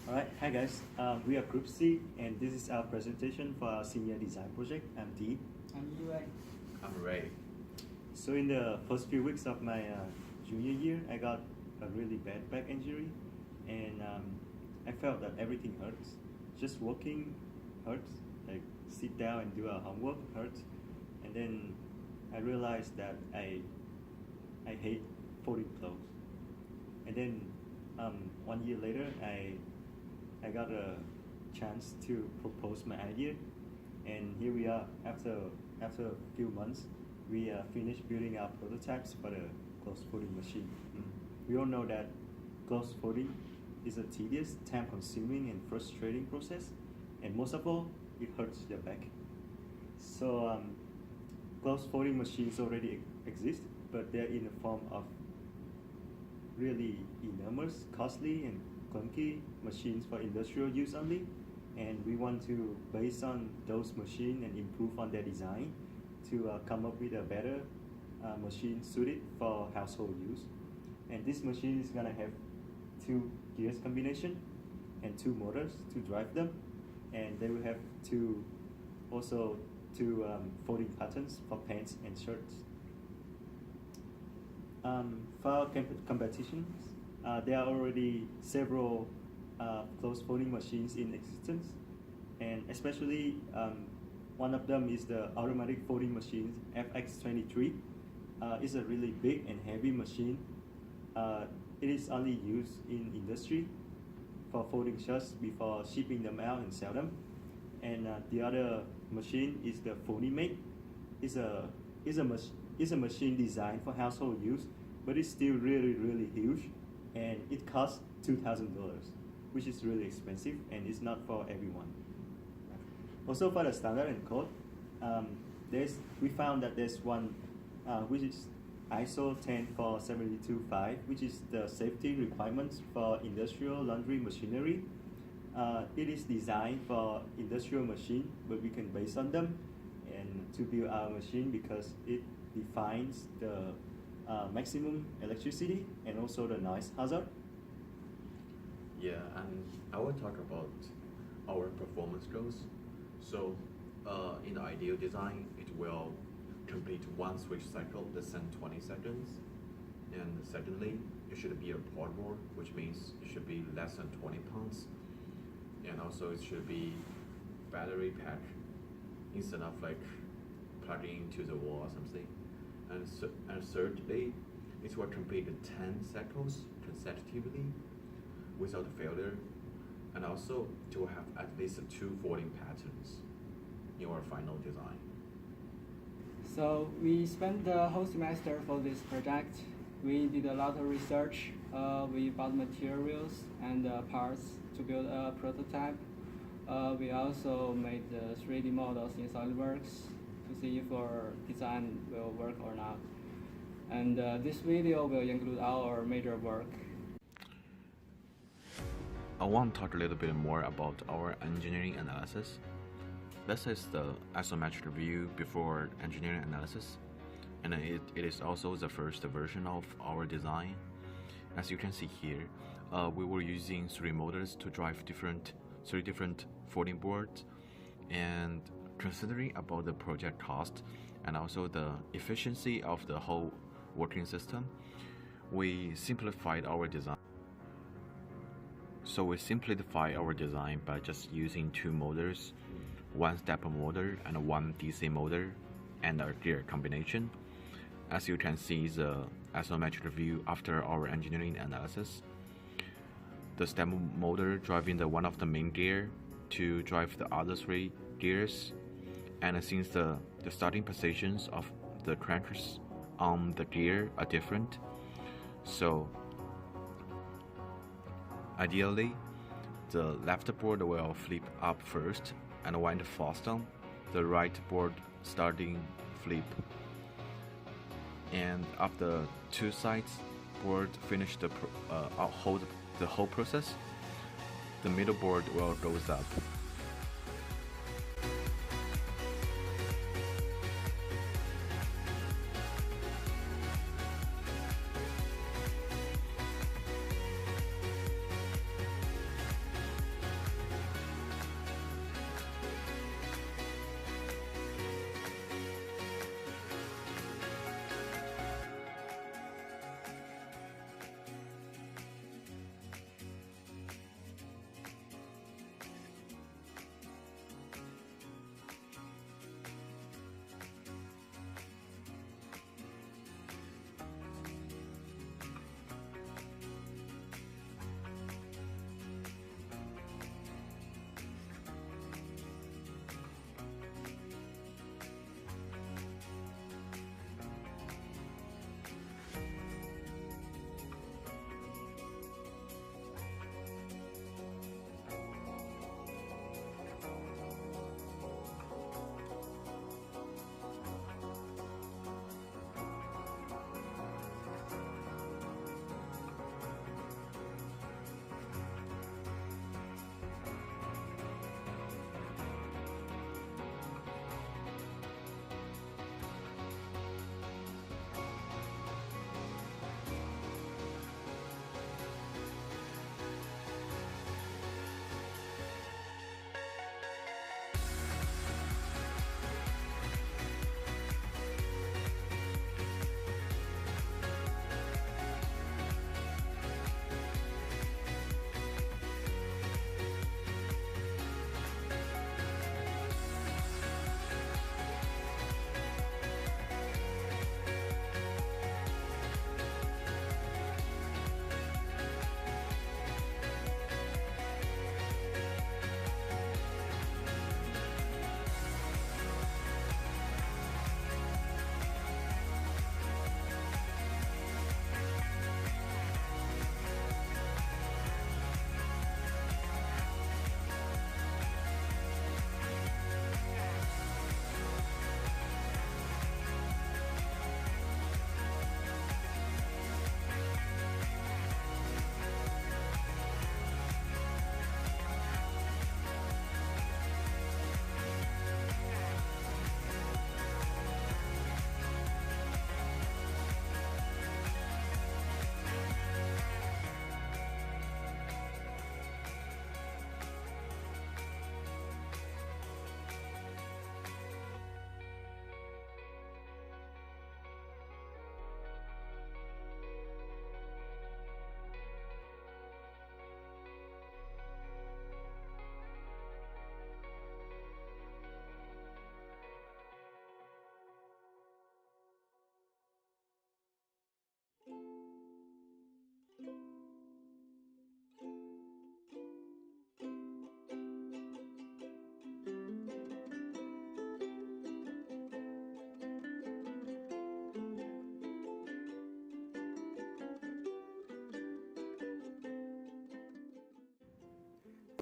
Alright, hi guys. We are GroupC, and this is our presentation for our senior design project. I'm D. I'm Y.Liu. I'm Ray. So in the first few weeks of my junior year, I got a really bad back injury, and I felt that everything hurts. Just walking hurts, like sit down and do our homework hurts, and then I realized that I hate folding clothes. And then 1 year later, I got a chance to propose my idea, and here we are. After a few months, we finished building our prototypes for the clothes folding machine. We all know that clothes folding is a tedious, time-consuming, and frustrating process, and most of all, it hurts your back. So clothes folding machines already exist, but they're in the form of really enormous, costly, and clunky machines for industrial use only, and we want to base on those machines and improve on their design to come up with a better machine suited for household use. And this machine is gonna have 2 gears combination and 2 motors to drive them, and they will have two folding patterns for pants and shirts. For competitions, there are already several clothes folding machines in existence, and especially one of them is the automatic folding machine F2017. It's a really big and heavy machine. It is only used in industry for folding shirts before shipping them out and sell them. And the other machine is the FoldingMate. It's a machine designed for household use, but it's still really huge, and it costs $2,000, which is really expensive, and it's not for everyone. Also, for the standard and code, we found that there's one which is ISO 10472-5, which is the safety requirements for industrial laundry machinery. It is designed for industrial machine, but we can base on them and to build our machine because it defines the maximum electricity and also the noise hazard. Yeah, and I will talk about our performance goals. So, in the ideal design, it will complete one switch cycle less than 20 seconds. And secondly, it should be a portable, which means it should be less than 20 pounds. And also it should be battery pack instead of like plugging into the wall or something. And thirdly, it will complete 10 cycles consecutively without failure, and also to have at least 2 folding patterns in our final design. So we spent the whole semester for this project. We did a lot of research. We bought materials and parts to build a prototype. We also made the 3D models in SolidWorks to see if our design will work or not. And this video will include our major work. I want to talk a little bit more about our engineering analysis. This is the isometric view before engineering analysis, and it is also the first version of our design. As you can see here, we were using 3 motors to drive 3 different folding boards, and considering about the project cost and also the efficiency of the whole working system, we simplified our design. So we simplify our design by just using 2 motors, 1 stepper motor and 1 DC motor, and a gear combination. As you can see the isometric view after our engineering analysis, the stepper motor driving one of the main gear to drive the other 3 gears, and since the starting positions of the crankers on the gear are different, so ideally the left board will flip up first and wind fast on, the right board starting flip, and after 2 sides board finish hold the whole process, the middle board will goes up.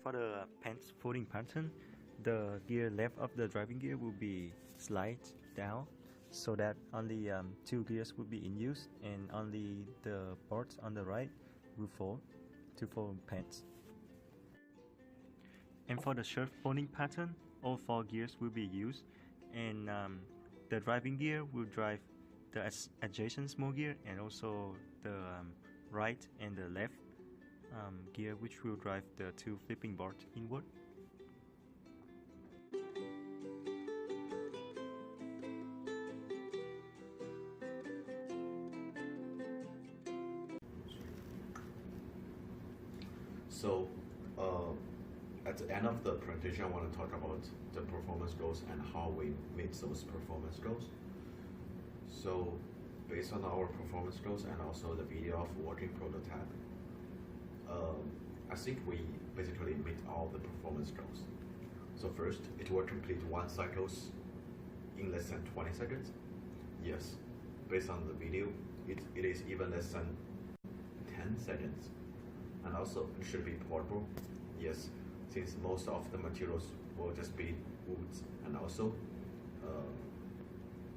for the pants folding pattern, the gear left of the driving gear will be slide down so that only 2 gears will be in use and only the parts on the right will fold to fold pants. And for the shirt folding pattern, all 4 gears will be used, and the driving gear will drive the adjacent small gear and also the right and the left gear, which will drive the 2 flipping boards inward. So, at the end of the presentation, I want to talk about the performance goals and how we meet those performance goals. So, based on our performance goals and also the video of working prototype, I think we basically meet all the performance goals. So first, it will complete 1 cycles in less than 20 seconds. Yes, based on the video, it is even less than 10 seconds. And also, it should be portable. Yes, since most of the materials will just be woods, and also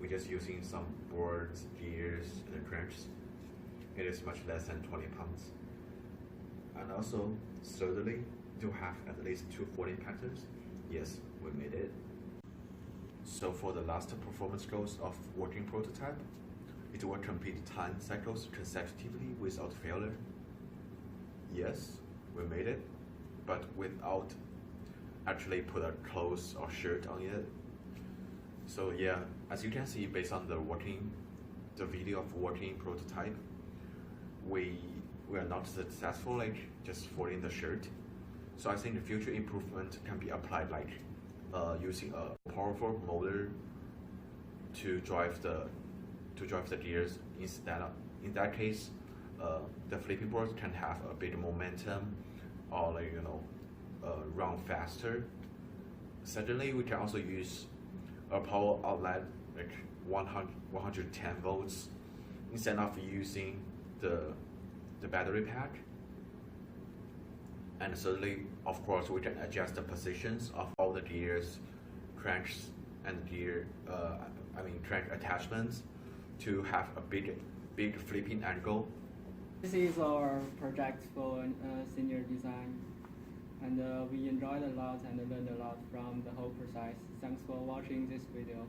we're just using some boards, gears, and cranks. It is much less than 20 pounds. And also, thirdly, to have at least 2 folding patterns. Yes, we made it. So for the last performance goals of working prototype, it will complete 10 cycles consecutively without failure. Yes, we made it, but without actually put a clothes or shirt on it. So yeah, as you can see, based on the video of working prototype, we are not successful like just folding the shirt. So I think the future improvement can be applied like using a powerful motor to drive the gears instead of, in that case, the flipping board can have a bit of momentum or like, run faster. Secondly, we can also use a power outlet like 110 volts instead of using the battery pack. And thirdly, of course, we can adjust the positions of all the gears, cranks, and crank attachments to have a big flipping angle. This is our project for senior design, and we enjoyed a lot and learned a lot from the whole process. Thanks for watching this video.